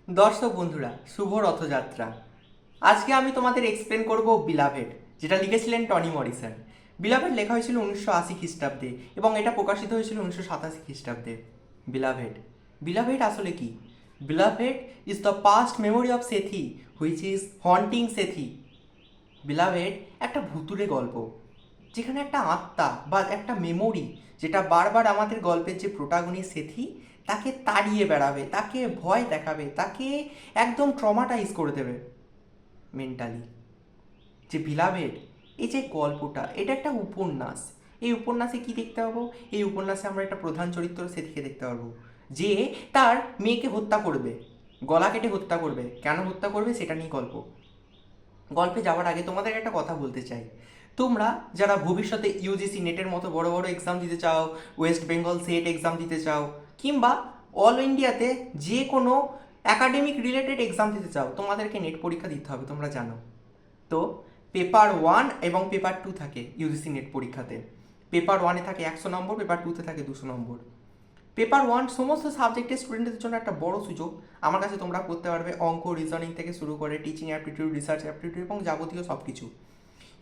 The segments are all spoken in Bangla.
দর্শক বন্ধুরা, শুভ রথযাত্রা। আজকে আমি তোমাদের এক্সপ্লেন করব বিলাভেড, যেটা লিখেছিলেন টনি মরিসন। বিলাভেড লেখা হয়েছিল 1980 খ্রিস্টাব্দে এবং এটা প্রকাশিত হয়েছিল 1987 খ্রিস্টাব্দে। বিলাভেড বিলাভেড আসলে কি? Beloved is the past memory of Sethe which is haunting Sethe. Beloved একটা ভুতুড়ে গল্প, যেখানে একটা আত্মা বা একটা মেমোরি, যেটা বারবার আমাদের গল্পের যে প্রোটাগনিস্ট সেথি তাকে তাড়িয়ে বেড়াবে, তাকে ভয় দেখাবে, তাকে একদম ট্রমাটাইজ করে দেবে মেন্টালি। যে বিলাভেড, এই যে গল্পটা, এটা একটা উপন্যাস। এই উপন্যাসে কি দেখতে পাবো? এই উপন্যাসে আমরা একটা প্রধান চরিত্র সেথিকে দেখতে পারবো, যে তার মেয়েকে হত্যা করবে, গলা কেটে হত্যা করবে। কেন হত্যা করবে সেটা নিয়ে গল্প। গল্পে যাওয়ার আগে তোমাদের একটা কথা বলতে চাই। তোমরা যারা ভবিষ্যতে ইউজিসি নেটের মতো বড় বড় এক্সাম দিতে চাও, ওয়েস্ট বেঙ্গল সেট এক্সাম দিতে চাও, কিংবা অল ইন্ডিয়াতে যে কোনো অ্যাকাডেমিক রিলেটেড এক্সাম দিতে চাও, তোমাদেরকে নেট পরীক্ষা দিতে হবে, তোমরা জানো তো। পেপার 1 এবং পেপার 2 থাকে ইউজিসি নেট পরীক্ষাতে। পেপার 1-এ থাকে 100 নম্বর, পেপার 2-তে থাকে 200 নম্বর। পেপার 1 সমস্ত সাবজেক্টের স্টুডেন্টদের জন্য একটা বড় সুযোগ। আমার কাছে তোমরা করতে পারবে অঙ্ক, রিজনিং থেকে শুরু করে টিচিং অ্যাপটিটিউড, রিসার্চ অ্যাপটিটিউড এবং যাবতীয় সব কিছু।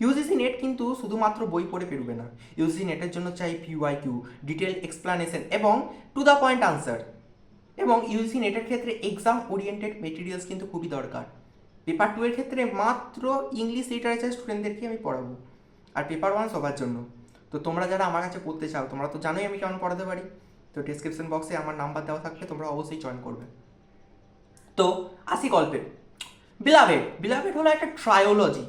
ইউজিসি নেট কিন্তু শুধুমাত্র বই পড়ে পেরোবে না। ইউজিসি নেটের জন্য চাই পিওয়াইকিউ, ডিটেল এক্সপ্লানেশন এবং টু দ্য পয়েন্ট আনসার। এবং ইউজিসি নেটের ক্ষেত্রে এক্সাম ওরিয়েন্টেড মেটেরিয়ালস কিন্তু খুবই দরকার। পেপার 2 এর ক্ষেত্রে মাত্র ইংলিশ লিটারেচার স্টুডেন্টদেরকে আমি পড়াবো, আর পেপার 1 সবার জন্য। তো তোমরা যারা আমার কাছে পড়তে চাও, তোমরা তো জানোই আমি কেমন পড়াতে পারি। তো ডিসক্রিপশন বক্সে আমার নাম্বার দেওয়া থাকবে, তোমরা অবশ্যই জয়েন করবে। তো আসি গল্পে। বিলাভেড বিলাভেড হলো একটা ট্রায়োলজি।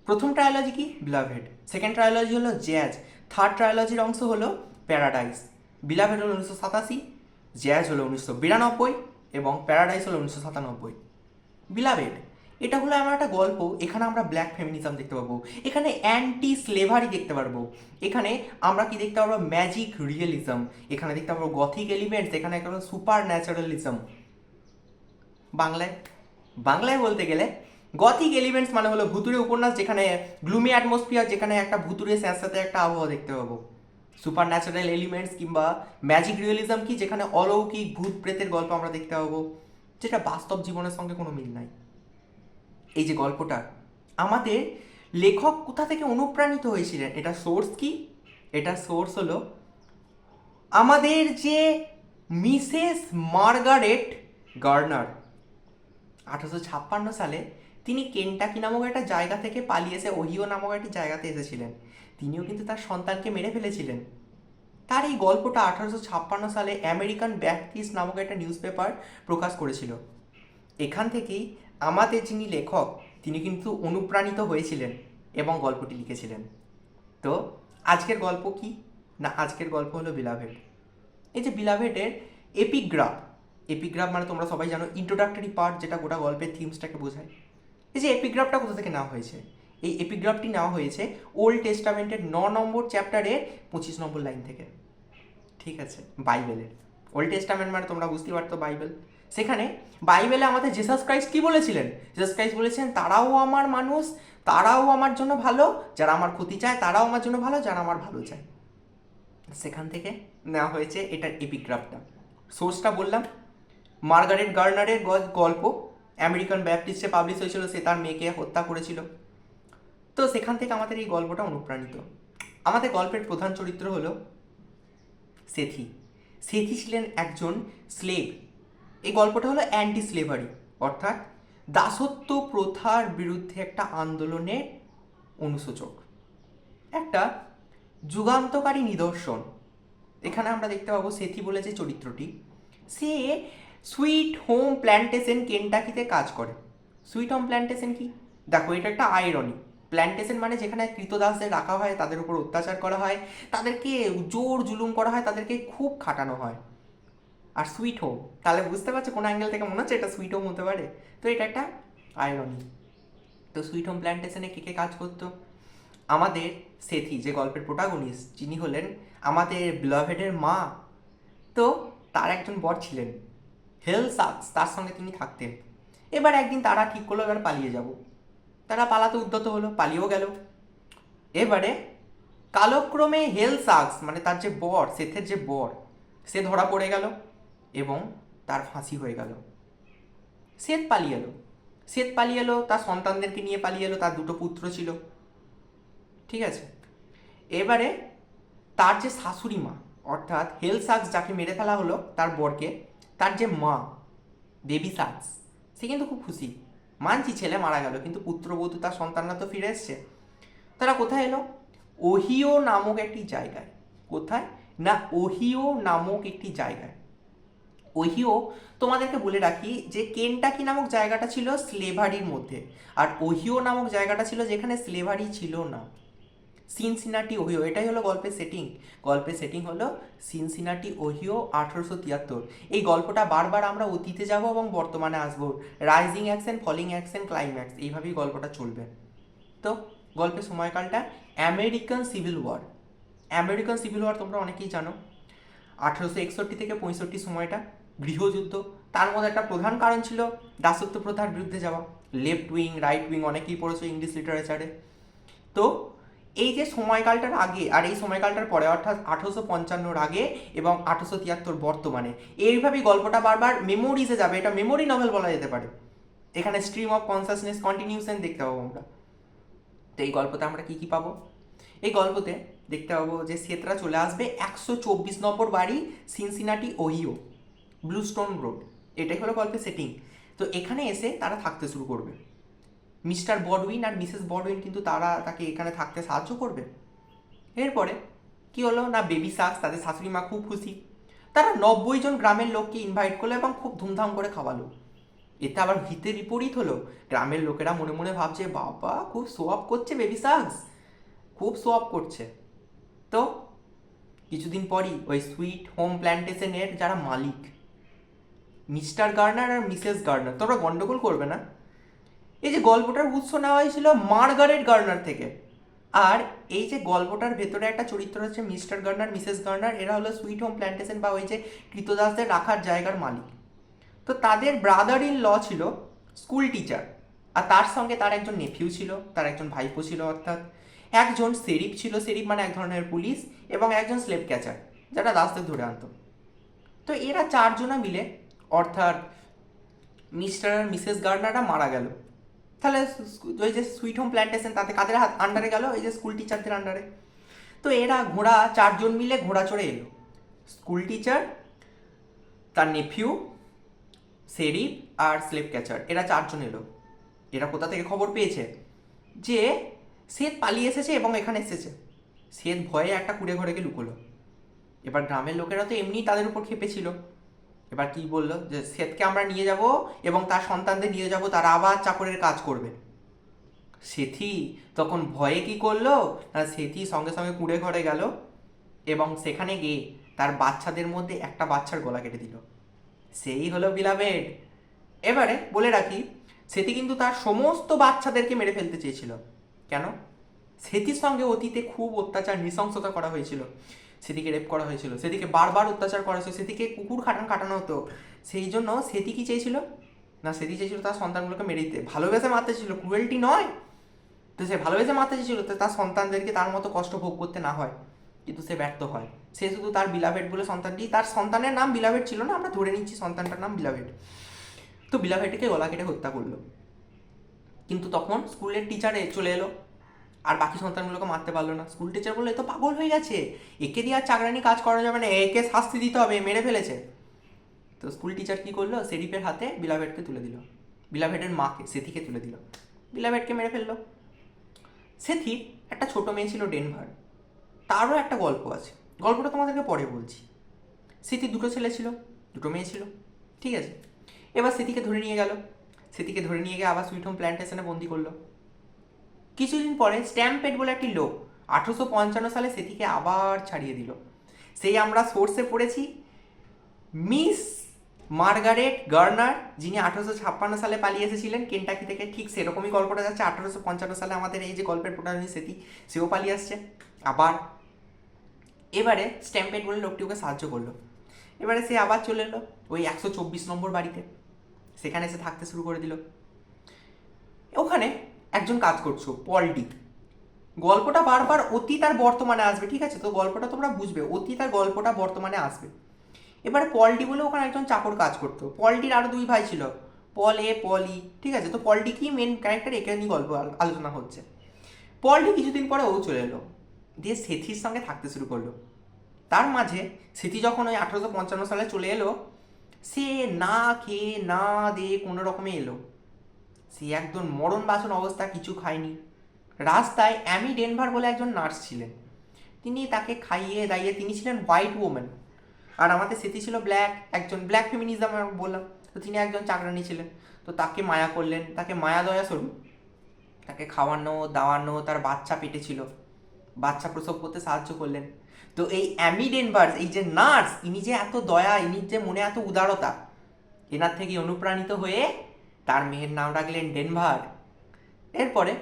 প্রথম ট্রায়োলজি কি? বিলাভেড। সেকেন্ড ট্রায়োলজি হলো জ্যাজ। থার্ড ট্রায়োলজির অংশ হলো প্যারাডাইস। বিলাভেড হলো 1987, জ্যাজ হলো 1992 এবং প্যারাডাইস হলো 1997। বিলাভেড এটা হলো আমার একটা গল্প। এখানে আমরা ব্ল্যাক ফেমিনিজম দেখতে পাবো, এখানে অ্যান্টি স্লেভারি দেখতে পারবো, এখানে আমরা কি দেখতে পারবো? ম্যাজিক রিয়েলিজম, এখানে দেখতে পারবো গথিক এলিমেন্টস, এখানে একটা সুপার ন্যাচারালিজম। বাংলায় বাংলায় বলতে গেলে গথিক এলিমেন্টস মানে হলো ভুতুড়ে উপন্যাস, যেখানে গ্লুমি অ্যাটমসফিয়ার, যেখানে একটা ভুতুড়ে স্যাঁতস্যাঁতে একটা আবহাওয়া দেখতে পাবো। সুপার ন্যাচারাল এলিমেন্টস কিংবা ম্যাজিক রিয়েলিজম কি? যেখানে অলৌকিক ভূত প্রেতের গল্প আমরা দেখতে পাবো, যেটা বাস্তব জীবনের সঙ্গে কোনো মিল নাই। এই যে গল্পটা, আমাদের লেখক কোথা থেকে অনুপ্রাণিত হয়েছিলেন? এটা সোর্স কি? এটা সোর্স হলো আমাদের যে মিসেস মার্গারেট গার্নার। 1856 সালে তিনি কেন্টাকি নামক একটা জায়গা থেকে পালিয়ে এসে ওহিও নামক একটি জায়গাতে এসেছিলেন। তিনিও কিন্তু তার সন্তানকে মেরে ফেলেছিলেন। তার এই গল্পটা 1856 সালে আমেরিকান ব্যাপটিস্ট নামক একটা নিউজ পেপার প্রকাশ করেছিল। এখান থেকেই আমাদের যিনি লেখক, তিনি কিন্তু অনুপ্রাণিত হয়েছিলেন এবং গল্পটি লিখেছিলেন। তো আজকের গল্প কি? না, আজকের গল্প হলো বিলাভেড। এই যে বিলাভেডের এপিগ্রাফ, এপিগ্রাফ মানে তোমরা সবাই জানো ইন্ট্রোডাক্টরি পার্ট, যেটা গোটা গল্পের থিমসটাকে বোঝায়। এই যে এপিগ্রাফটা কোথা থেকে নেওয়া হয়েছে? এই এপিগ্রাফটি নেওয়া হয়েছে ওল্ড টেস্টামেন্টের 9 নম্বর চ্যাপ্টারের 25 নম্বর লাইন থেকে। ঠিক আছে, বাইবেলের। ওল্ড টেস্টামেন্ট মানে তোমরা বুঝতেই পারতো বাইবেল। সেখানে বাইবেলে আমাদের জেসাস ক্রাইস্ট কি বলেছিলেন? জেসাস ক্রাইস্ট বলেছেন, তারাও আমার মানুষ, তারাও আমার জন্য ভালো, যারা আমার ক্ষতি চায় তারাও আমার জন্য ভালো, যারা আমার ভালো চায়। সেখান থেকে নেওয়া হয়েছে এটার এপিগ্রাফটা। সোর্সটা বললাম, মার্গারেট গার্নারের গল্প, আমেরিকান ব্যাপটিস্টে পাবলিশ হয়েছিল, সে তার মেয়েকে হত্যা করেছিল। তো সেখান থেকে আমাদের এই গল্পটা অনুপ্রাণিত। আমাদের গল্পের প্রধান চরিত্র হলো সেথি। সেথি ছিলেন একজন স্লেভ। এই গল্পটা হলো অ্যান্টি স্লেভারি, অর্থাৎ দাসত্ব প্রথার বিরুদ্ধে একটা আন্দোলনের অনুসূচক, একটা যুগান্তকারী নিদর্শন। এখানে আমরা দেখতে পাবো সেথি বলে যে চরিত্রটি, সে সুইট হোম প্ল্যান্টেশন কেন্টাকিতে কাজ করে। সুইট হোম প্ল্যান্টেশন কি? দেখো, এটা একটা আয়রনি। প্ল্যান্টেশন মানে যেখানে কৃতদাসদের রাখা হয়, তাদের উপর অত্যাচার করা হয়, তাদেরকে জোর জুলুম করা হয়, তাদেরকে খুব খাটানো হয়। আর সুইট হোম, তাহলে বুঝতে পারছো কোন অ্যাঙ্গেল থেকে মনে হচ্ছে এটা সুইট হোম হতে পারে? তো এটা একটা আয়রনি। তো সুইট হোম প্ল্যান্টেশনে কে কে কাজ করতো? আমাদের সেথি, যে গল্পের প্রোটাগনিস্ট, যিনি হলেন আমাদের ব্লাভেডের মা, তো তার একজন বর ছিলেন হেল সাকস, তার সঙ্গে তিনি থাকতেন। এবার একদিন তারা ঠিক করলো এবার পালিয়ে যাব। তারা পালাতে উদ্যত হলো, পালিয়েও গেল। এবারে কালক্রমে হেল সাকস মানে তার যে বর, সেথের যে বর, সে ধরা পড়ে গেল এবং তার ফাঁসি হয়ে গেল। শ্বেত পালিয়ে এলো। শ্বেত পালিয়ে এলো, তার সন্তানদেরকে নিয়ে পালিয়ে এলো, তার দুটো পুত্র ছিল, ঠিক আছে। এবারে তার যে শাশুড়ি মা, অর্থাৎ হেলসাক্স যাকে মেরে ফেলা হলো তার বরকে, তার যে মা বেবি সাক্স, সে কিন্তু খুব খুশি। মানছি ছেলে মারা গেল, কিন্তু পুত্রবধূ তার সন্তানরা তো ফিরে এসছে। তারা কোথায় এলো? ওহিও নামক একটি জায়গায়। কোথায় না? ওহিও নামক একটি জায়গায়। ওহিও, তোমাদেরকে বলে রাখি যে কেনটাকি নামক জায়গাটা ছিল স্লেভারির মধ্যে, আর ওহিও নামক জায়গাটা ছিল যেখানে স্লেভারি ছিল না। সিনসিনাটি ওহিও, এটাই হলো গল্পের সেটিং। গল্পের সেটিং হলো সিনসিনাটি ওহিও 1873। এই গল্পটা বারবার আমরা অতীতে যাব এবং বর্তমানে আসবো, rising action, falling action, climax, এইভাবেই গল্পটা চলবে। তো গল্পের সময়কালটা American Civil War. American Civil War তোমরা অনেকেই জানো। 1861 থেকে 65 সময়টা গৃহযুদ্ধ। তার মধ্যে একটা প্রধান কারণ ছিল দাসত্ব প্রথার বিরুদ্ধে যাওয়া। লেফট উইং, রাইট উইং অনেকেই পড়েছো ইংলিশ লিটারেচারে। তো এই যে সময়কালটার আগে আর এই সময়কালটার পরে, অর্থাৎ 1855 আগে এবং 1873 বর্তমানে, এইভাবেই গল্পটা বারবার মেমোরিজে যাবে। এটা মেমোরি নভেল বলা যেতে পারে। এখানে স্ট্রিম অফ কনসাসনেস, কন্টিনিউশন দেখতে পাবো আমরা। তো এই গল্পতে আমরা কি কি পাবো? এই গল্পতে দেখতে পাবো যে শ্বেতরা চলে আসবে 124 নম্বর বাড়ি, সিনসিনাটি ওহিও, ব্লুস্টোন রোড। এটাই হলো গল্পের সেটিং। তো এখানে এসে তারা থাকতে শুরু করবে। মিস্টার বডউইন আর মিসেস বডউইন কিন্তু তাকে এখানে থাকতে সাহায্য করবে। এরপরে কি হলো না, বেবি সাক্স, তাদের শাশুড়ি মা খুব খুশি। তারা 90 জন গ্রামের লোককে ইনভাইট করলো এবং খুব ধুমধাম করে খাওয়ালো। এতে আবার হিতে বিপরীত হলো। গ্রামের লোকেরা মনে মনে ভাবছে, বাবা খুব শো অফ করছে বেবি সাক্স, খুব শো অফ করছে। তো কিছুদিন পরই ওই সুইট হোম প্ল্যান্টেশনের যারা মালিক, মিস্টার গার্নার আর মিসেস গার্নার, তোমরা গন্ডগোল করবে না, এই যে গল্পটার উৎস নেওয়া হয়েছিল মার্গারেট গার্নার থেকে। আর এই যে গল্পটার ভেতরে একটা চরিত্র হচ্ছে মিস্টার গার্নার, মিসেস গার্নার, এরা হলো সুইট হোম প্ল্যান্টেশন বা ওই যে কৃতদাসদের রাখার জায়গার মালিক। তো তাদের ব্রাদার ইন ল ছিল স্কুল টিচার, আর তার সঙ্গে তার একজন নেফিউ ছিল, তার একজন ভাইপো ছিল, অর্থাৎ একজন শেরিফ ছিল, শেরিফ মানে এক ধরনের পুলিশ, এবং একজন স্লেভ ক্যাচার যারা দাসদের ধরে আনতো। তো এরা চারজনা মিলে, অর্থাৎ মিস্টার আর মিসেস গার্নাররা মারা গেল। তাহলে ওই যে সুইট হোম প্ল্যান্টেশন তাতে কাদের আন্ডারে গেল? এই যে স্কুল টিচারদের আন্ডারে। তো এরা চারজন মিলে ঘোড়া চড়ে এলো। স্কুল টিচার, তার নেফিউ, শেরিফ আর স্লেভ ক্যাচার, এরা চারজন এলো। এরা কোথা থেকে খবর পেয়েছে যে শ্বেত পালিয়ে এসেছে এবং এখানে এসেছে। শ্বেত ভয়ে একটা কুড়ে ঘরে গিয়ে লুকোলো। এবার গ্রামের লোকেরা তো এমনি তাদের উপর খেপেছিল। এবার কি বললো যে শ্বেতকে আমরা নিয়ে যাব এবং তার সন্তানদের নিয়ে যাব, তারা আবার চাকরের কাজ করবে। সেথি তখন ভয়ে কি করলো না, সেথি সঙ্গে সঙ্গে কুঁড়ে ঘরে গেল এবং সেখানে গিয়ে তার বাচ্চাদের মধ্যে একটা বাচ্চার গলা কেটে দিল। সেই হলো বিলাভেড। এবারে বলে রাখি, সেথি কিন্তু তার সমস্ত বাচ্চাদেরকে মেরে ফেলতে চেয়েছিল। কেন? সেথির সঙ্গে অতীতে খুব অত্যাচার, নৃশংসতা করা হয়েছিল। সেদিকে রেপ করা হয়েছিল, সেদিকে বারবার অত্যাচার করা হয়েছিল, সেদিকে কুকুর কাটানো হতো। সেই জন্য সেথি কি চেয়েছিল না, সেথি চেয়েছিল তার সন্তানগুলোকে মেরে দিতে, ভালোবেসে মারতে চেয়েছিল, ক্রুয়েলটি নয়। তো সে ভালোবেসে মারতে চেয়েছিল তার সন্তানদেরকে তার মতো কষ্ট ভোগ করতে না হয়, কিন্তু সে ব্যর্থ হয়। সে শুধু তার বিলাভেড বলে সন্তানটি, তার সন্তানের নাম বিলাভেড ছিল না, আমরা ধরে নিচ্ছি সন্তানটার নাম বিলাভেড। তো বিলাভেডকে গলা কেটে হত্যা করলো। কিন্তু তখন স্কুলের টিচারে চলে এলো, আর বাকি সন্তানগুলোকে মারতে পারলো না। স্কুল টিচার বললো, এ তো পাগল হয়ে গেছে, একে দিয়ে আর চাকরানি কাজ করা যাবে না, একে শাস্তি দিতে হবে, মেরে ফেলেছে। তো স্কুল টিচার কি করলো, শেরিফের হাতে বিলাভেডকে তুলে দিল, বিলাভেডের মাকে সেথিকে তুলে দিল, বিলাভেডকে মেরে ফেললো। সেথির একটা ছোট মেয়ে ছিল ডেনভার, তারও একটা গল্প আছে, গল্পটা তোমাদেরকে পরে বলছি। সেথির দুটো ছেলে ছিল, দুটো মেয়ে ছিল, ঠিক আছে। এবার সেথিকে ধরে নিয়ে গেল, সেথিকে ধরে নিয়ে গিয়ে আবার সুইট হোম প্ল্যান্টেশনে বন্দি করলো। কিছুদিন পরে স্ট্যাম্পেড বলে একটি লোক 1855 সালে সেথিকে আবার ছাড়িয়ে দিল। সেই আমরা সোর্সে পড়েছি মিস মার্গারেট গার্নার, যিনি 1856 সালে পালিয়ে এসেছিলেন কেন্টাকি থেকে, ঠিক সেরকমই গল্পটা যাচ্ছে। 1855 সালে আমাদের এই যে গল্পের প্রোটাগনিস্ট সেথি, সেও পালিয়ে আসছে আবার। এবারে স্ট্যাম্পেড বলে লোকটি ওকে সাহায্য করলো। এবারে সে আবার চলে এলো ওই 124 নম্বর বাড়িতে, সেখানে সে থাকতে শুরু করে দিল। ওখানে একজন কাজ করছো, পল ডিক। গল্পটা বারবার অতীত আর বর্তমানে আসবে, ঠিক আছে? তো গল্পটা তোমরা বুঝবে, অতীত আর গল্পটা বর্তমানে আসবে। এবারে পলডি বলে ওখানে একজন চাকর কাজ করতো। পলডির আরও দুই ভাই ছিল, পল এ পল ই, ঠিক আছে। তো পল ডি কি মেন ক্যারেক্টার, একে নিয়ে গল্প আলোচনা হচ্ছে। পল ডি কিছুদিন পরে ও চলে এলো, দিয়ে সেথির সঙ্গে থাকতে শুরু করলো। তার মাঝে সেথি যখন ওই 1855 সালে চলে এলো, সে না খেয়ে না দিয়ে কোনো রকমে এলো। সে একদম মরণ বাসন অবস্থা, কিছু খায়নি। রাস্তায় অ্যামি ডেনভার বলে একজন নার্স ছিলেন, তিনি তাকে খাইয়ে দাইয়ে, তিনি ছিলেন হোয়াইট ওম্যান, আর আমাদের সেথি ছিল ব্ল্যাক, একজন ব্ল্যাক ফেমিনিজম আমি বললাম। তো তিনি একজন চাকরানি ছিলেন। তো তাকে মায়া করলেন, তাকে মায়া দয়া স্বরূপ তাকে খাওয়ানো দাওয়ানো, তার বাচ্চা পেটে ছিল, বাচ্চা প্রসব করতে সাহায্য করলেন। তো এই অ্যামি ডেনভার, এই যে নার্স, ইনি যে এত দয়া, ইনি যে মনে এত উদারতা, এনার থেকে অনুপ্রাণিত হয়ে তার মেয়ের নাম রাখলেন ডেনভার। এরপরে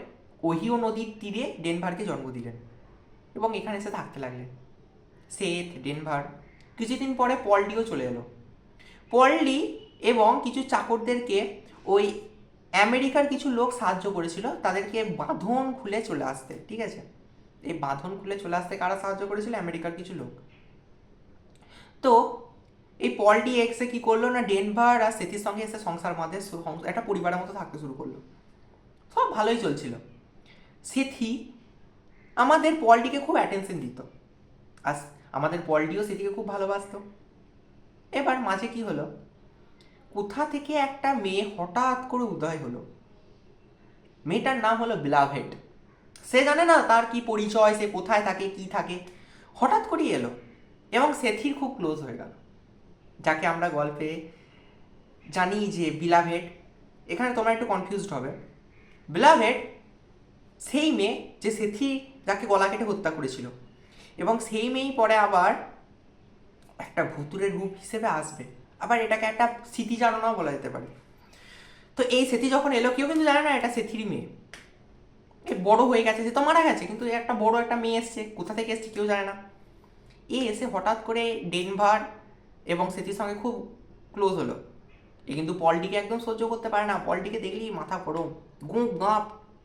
ওহিও নদীর তীরে ডেনভারকে জন্ম দিলেন এবং এখানে এসে থাকতে লাগলেন সেথ, ডেনভার। কিছুদিন পরে পলডিও চলে এলো। পলডি এবং কিছু চাকরদেরকে ওই আমেরিকার কিছু লোক সাহায্য করেছিল তাদেরকে বাঁধন খুলে চলে আসতে, ঠিক আছে। এই বাঁধন খুলে চলে আসতে কারা সাহায্য করেছিল? আমেরিকার কিছু লোক। তো এই পলডি এক্সে কি করলো না, ডেনভার আর সেথির সঙ্গে এসে সংসার মাঝে একটা পরিবারের মতো থাকতে শুরু করলো। সব ভালোই চলছিল। সেথি আমাদের পলডিকে খুব অ্যাটেনশন দিত, আর আমাদের পলডিও সেথিকে খুব ভালোবাসতো। এবার মাঝে কি হলো, কোথা থেকে একটা মেয়ে হঠাৎ করে উদয় হলো। মেয়েটার নাম হলো বিলাভেট। সে জানে না তার কি পরিচয়, সে কোথায় থাকে কি থাকে, হঠাৎ করেই এলো এবং সেথির খুব ক্লোজ হয়ে গেল, যাকে আমরা গল্পে জানি যে বিলাভেট। এখানে তোমরা একটু কনফিউজড হবে। বিলাভেট সেই মেয়ে যে সেথি যাকে গলা কেটে হত্যা করেছিল, এবং সেই মেয়েই পরে আবার একটা ভুতুরের রূপ হিসেবে আসবে, আবার এটাকে একটা স্মৃতিচারণাও বলা যেতে পারে। তো এই সেথি যখন এলো, কেউ কিন্তু জানে না এটা সেথিরই মেয়ে। এ বড় হয়ে গেছে, সে তো মারা গেছে, কিন্তু একটা বড় একটা মেয়ে এসছে, কোথা থেকে এসছে কেউ জানে না। এ এসে হঠাৎ করে ডেনভার এবং সেথির সঙ্গে খুব ক্লোজ হলো। এ কিন্তু পলটিকে একদম সহ্য করতে পারে না, পলটিকে দেখলেই মাথা গরম, গুঁ গাঁ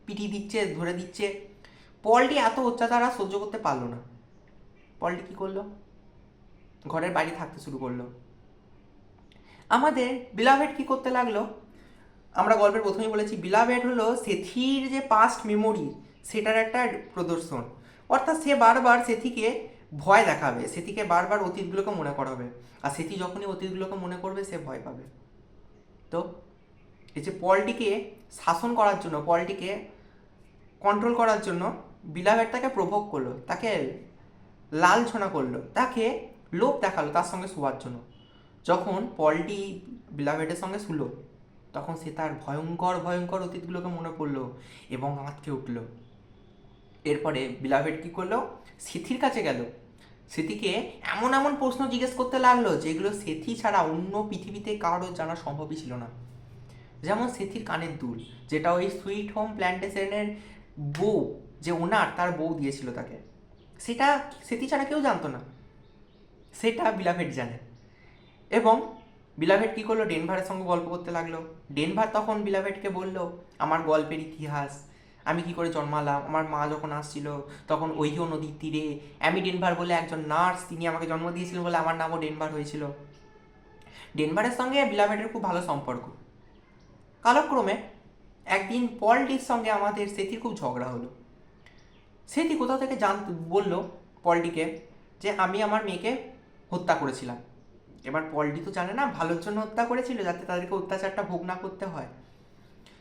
পিটি দিচ্ছে, ধরে দিচ্ছে। পলটি এত অত্যাচার আর সহ্য করতে পারলো না। পলটি কী করলো, ঘরের বাইরে থাকতে শুরু করলো। আমাদের বিলাভেট কি করতে লাগলো, আমরা গল্পের প্রথমেই বলেছি বিলাভেট হলো সেথির যে পাস্ট মেমোরি সেটার একটা প্রদর্শন। অর্থাৎ সে বারবার সেথিকে ভয় দেখাবে, সেথিকে বারবার অতীতগুলোকে মনে করাবে, আর সেথি যখনই অতীতগুলোকে মনে করবে সে ভয় পাবে। তো এই যে পলটিকে শাসন করার জন্য, পলটিকে কন্ট্রোল করার জন্য বিলাভেট তাকে প্রভোগ করলো, তাকে লালছনা করলো, তাকে লোভ দেখালো তার সঙ্গে শোয়ার জন্য। যখন পলটি বিলাভেটের সঙ্গে শুলো, তখন সে তার ভয়ঙ্কর ভয়ঙ্কর অতীতগুলোকে মনে পড়লো এবং আঁতকে উঠল। এরপরে বিলাভেট কী করলো, সেথির কাছে গেল, সেথিকে এমন এমন প্রশ্ন জিজ্ঞেস করতে লাগলো যেগুলো সেথি ছাড়া অন্য পৃথিবীতে কারোর জানা সম্ভবই ছিল না। যেমন সেথির কানের দুল, যেটা ওই সুইট হোম প্ল্যান্টেশনের বউ, যে ওনার তার বউ দিয়েছিল তাকে, সেটা সেথি ছাড়া কেউ জানতো না, সেটা বিলাভেট জানে। এবং বিলাভেট কী করলো, ডেনভারের সঙ্গে গল্প করতে লাগলো। ডেনভার তখন বিলাভেটকে বলল আমার গল্পের ইতিহাস, আমি কি করে জন্মালাম, আমার মা যখন আসছিল তখন ওহিও নদীর তীরে অ্যামি ডেনভার বলে একজন নার্স, তিনি আমাকে জন্ম দিয়েছিলেন বলে আমার নামও ডেনভার হয়েছিল। ডেনভারের সঙ্গে বিলাভেটের খুব ভালো সম্পর্ক। কালক্রমে একদিন পলটির সঙ্গে আমাদের সেথির খুব ঝগড়া হলো। সেথি কোথাও থেকে বলল পলটিকে যে আমি আমার মেয়েকে হত্যা করেছিলাম। এবার পলটি তো জানে না ভালোর জন্য হত্যা করেছিল, যাতে তাদেরকে অত্যাচারটা ভোগ না করতে হয়।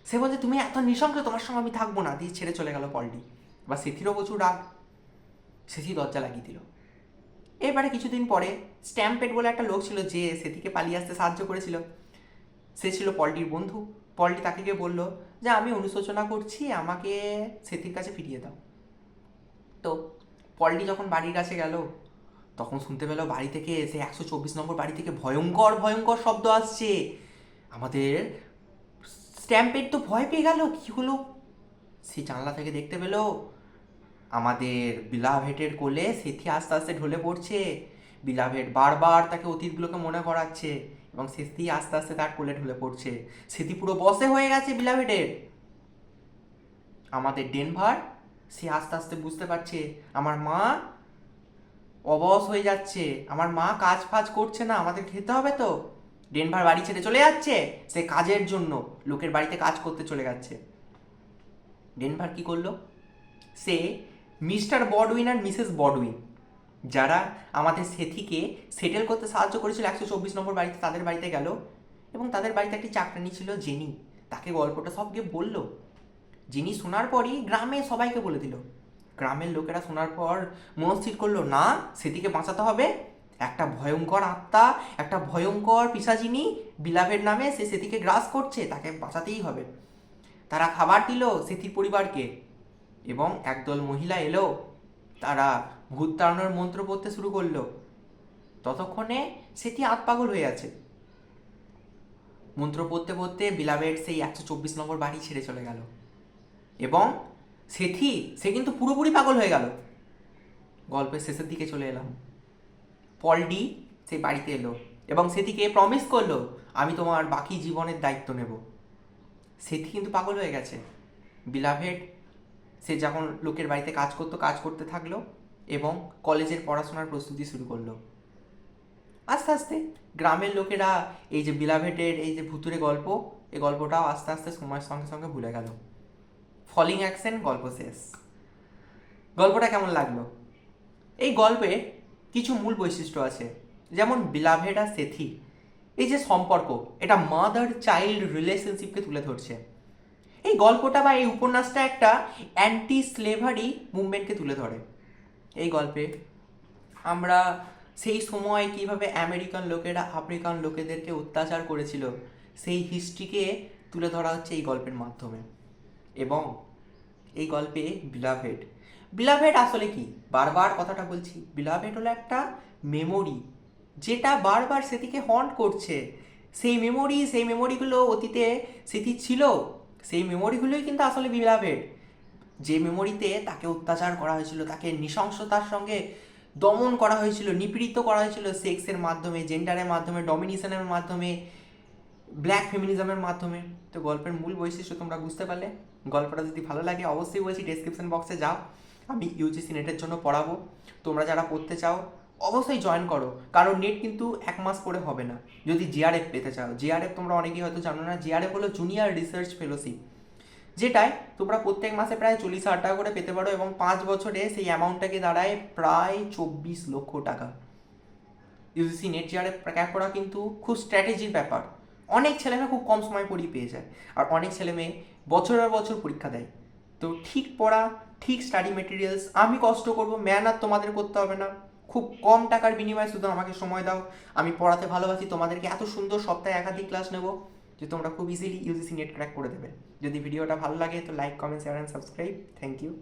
সে বলছে তুমি এত নৃশংস, তোমার সঙ্গে আমি থাকবো না, দিয়ে ছেড়ে চলে গেল পলটি। এবার সেথিরও প্রচুর রাগ, সেথি দরজা লাগিয়ে দিল। এবারে কিছুদিন পরে স্ট্যাম্পেড বলে একটা লোক ছিল যে সেথিকে পালিয়ে আসতে সাহায্য করেছিল, সে ছিল পলটির বন্ধু। পলটি তাকে গিয়ে বললো যে আমি অনুশোচনা করছি, আমাকে সেথির কাছে ফিরিয়ে দাও। তো পলটি যখন বাড়ির কাছে গেল, তখন শুনতে পেল বাড়ি থেকে, সে 124 নম্বর বাড়ি থেকে ভয়ঙ্কর ভয়ঙ্কর শব্দ আসছে। আমাদের স্ট্যাম্পেড তো ভয় পেয়ে গেল, কি হলো, সে জানলা থেকে দেখতে পেল আমাদের বিলাভেটের কোলে সেথি আস্তে আস্তে ঢলে পড়ছে। বিলাভেট বারবার তাকে অতীতগুলোকে মনে করাচ্ছে এবং সেথি আস্তে আস্তে তার কোলে ঢলে পড়ছে। সেথি পুরো বসে হয়ে গেছে বিলাভেটের। আমাদের ডেনভার, সে আস্তে আস্তে বুঝতে পারছে আমার মা অবশ হয়ে যাচ্ছে, আমার মা কাজ ফাজ করছে না, আমাদের খেতে হবে তো। ডেনভার বাড়ি ছেড়ে চলে যাচ্ছে, সে কাজের জন্য লোকের বাড়িতে কাজ করতে চলে যাচ্ছে। ডেনভার কি করলো, সে মিস্টার বডউইন আর মিসেস বডউইন, যারা আমাদের সেথিকে সেটেল করতে সাহায্য করেছিল 124 নম্বর বাড়িতে, তাদের বাড়িতে গেল এবং তাদের বাড়িতে একটি চাকরানি ছিল জেনি, তাকে গল্পটা সব গিয়ে বলল। জেনি শোনার পরই গ্রামে সবাইকে বলে দিল। গ্রামের লোকেরা শোনার পর মনস্থির করলো, না সেদিকে বাঁচাতে হবে, একটা ভয়ঙ্কর আত্মা, একটা ভয়ঙ্কর পিশাচিনী বিলাভের নামে সে সেদিকে গ্রাস করছে, তাকে বাঁচাতেই হবে। তারা খাবার দিল সেথির পরিবারকে এবং একদল মহিলা এলো, তারা ভূত তাড়ানোর মন্ত্র পড়তে শুরু করলো। ততক্ষণে সেথি আতপাগল হয়ে আছে। মন্ত্র পড়তে পড়তে বিলাভের সেই 124 নম্বর বাড়ি ছেড়ে চলে গেল এবং সেথি সে কিন্তু পুরোপুরি পাগল হয়ে গেল। গল্পের শেষের দিকে চলে এলাম। পল ডি সেই বাড়িতে এলো এবং সেথিকে প্রমিস করলো, আমি তোমার বাকি জীবনের দায়িত্ব নেব। সেথি কিন্তু পাগল হয়ে গেছে। বিলাভেড সে যখন লোকের বাড়িতে কাজ করতে থাকলো এবং কলেজের পড়াশোনার প্রস্তুতি শুরু করলো। আস্তে আস্তে গ্রামের লোকেরা এই যে বিলাভেটের এই যে ভুতুরে গল্প, এই গল্পটাও আস্তে আস্তে সময়ের সঙ্গে সঙ্গে ভুলে গেল। ফলিং অ্যাকশন, গল্প শেষ। গল্পটা কেমন লাগলো? এই গল্পে কিছু মূল বৈশিষ্ট্য আছে, যেমন বিলাভেড আর সেথি এই যে সম্পর্ক, এটা মাদার চাইল্ড রিলেশনশিপকে তুলে ধরছে। এই গল্পটা বা এই উপন্যাসটা একটা অ্যান্টি স্লেভারি মুভমেন্টকে তুলে ধরে। এই গল্পে আমরা সেই সময় কিভাবে আমেরিকান লোকেরা আফ্রিকান লোকেদেরকে অত্যাচার করেছিল সেই হিস্ট্রিকে তুলে ধরা হচ্ছে এই গল্পের মাধ্যমে। এবং এই গল্পে বিলাভেড, বিলাভেড আসলে কি, বারবার কথাটা বলছি, বিলাভেড হলো একটা মেমোরি যেটা বারবার সেদিকে হন্ট করছে। সেই মেমোরিগুলো অতীতে সেটি ছিল, সেই মেমোরিগুলোই কিন্তু আসলে বিলাভেড। যে মেমোরিতে তাকে অত্যাচার করা হয়েছিল, তাকে নৃশংসতার সঙ্গে দমন করা হয়েছিল, নিপীড়িত করা হয়েছিল সেক্সের মাধ্যমে, জেন্ডারের মাধ্যমে, ডমিনেশনের মাধ্যমে, ব্ল্যাক ফেমিনিজমের মাধ্যমে। তো গল্পের মূল বৈশিষ্ট্য তোমরা বুঝতে পারলে। গল্পটা যদি ভালো লাগে অবশ্যই বলছি ডেসক্রিপশন বক্সে যাও, আমি ইউজিসি নেটের জন্য পড়াবো। তোমরা যারা পড়তে চাও অবশ্যই জয়েন করো, কারণ নেট কিন্তু 1 মাস পরে হবে না। যদি জিআরএফ পেতে চাও, জিআরএফ তোমরা অনেকেই হয়তো জানো না, জিআরএফ হলো জুনিয়র রিসার্চ ফেলোশিপ, যেটায় তোমরা প্রত্যেক মাসে প্রায় 40,000 টাকা করে পেতে পারো এবং 5 বছরে সেই অ্যামাউন্টটাকে দাঁড়ায় প্রায় 24 লক্ষ টাকা। ইউজিসি নেট জিআরএফ ক্র্যাক করা কিন্তু খুব স্ট্র্যাটেজির ব্যাপার। অনেক ছেলেমেয়ে খুব কম সময় পড়িয়ে পেয়ে যায়, আর অনেক ছেলেমেয়ে বছরের বছর পরীক্ষা দেয়। তো ঠিক পড়া, ঠিক স্টাডি মেটেরিয়ালস, আমি কষ্ট করবো, মেহনত তোমাদের করতে হবে না, খুব কম টাকার বিনিময়ে শুধু আমাকে সময় দাও, আমি পড়াতে ভালোবাসি, তোমাদেরকে এত সুন্দর সপ্তাহে একাধিক ক্লাস নেব যে তোমরা খুব ইজিলি ইউজিসি নেট ক্র্যাক করে দেবে। যদি ভিডিওটা ভালো লাগে তো like, comment, share and subscribe. Thank you.